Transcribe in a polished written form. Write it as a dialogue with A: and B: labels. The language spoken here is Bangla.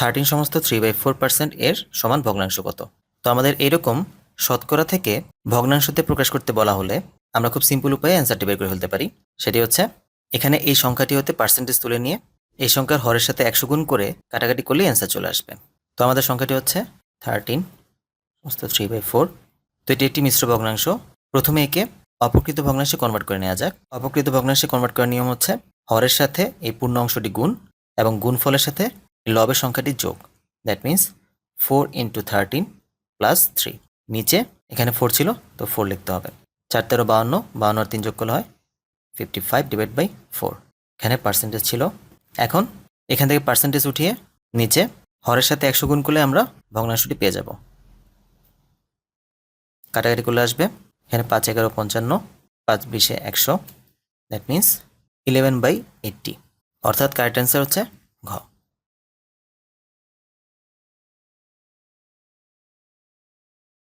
A: 13 সমস্ত 3/4% এর সমান ভগ্নাংশ কত? তো আমাদের এরকম শতকরা থেকে ভগ্নাংশতে প্রকাশ করতে বলা হলে আমরা খুব সিম্পল উপায়ে অ্যান্সারটি বের করে ফেলতে পারি। সেটি হচ্ছে এখানে এই সংখ্যাটি হতে পার্সেন্টেজ তুলে নিয়ে এই সংখ্যার হরের সাথে 100 গুণ করে কাটাকাটি করলেই অ্যান্সার চলে আসবে। তো আমাদের সংখ্যাটি হচ্ছে 13 সমস্ত 3/4। তো এটি একটি মিশ্র ভগ্নাংশ। প্রথমে একে অপকৃত ভগ্নাংশে কনভার্ট করে নেওয়া যাক। অপকৃত ভগ্নাংশে কনভার্ট করার নিয়ম হচ্ছে হরের সাথে এই পূর্ণ অংশটি গুণ এবং গুণফলের সাথে লবের সংখ্যাটি যোগ। That means 4 × 13 + 3। নিচে এখানে 4 ছিল, তো 4 লিখতে হবে। 4 × 13 = 52, 52 আর 3 যোগ করলে হয় 55/4। এখানে পার্সেন্টেজ ছিল। এখন এখান থেকে পার্সেন্টেজ উঠিয়ে নিচে হরের সাথে 100 গুণ করলে আমরা ভগ্নাংশটি পেয়ে যাব। কাটাকাটি করলে আসবে এখানে 5 × 11 = 55, 5 × 20 = 100। That means 11/80। অর্থাৎ কারেক্ট অ্যান্সার হচ্ছে ঘ।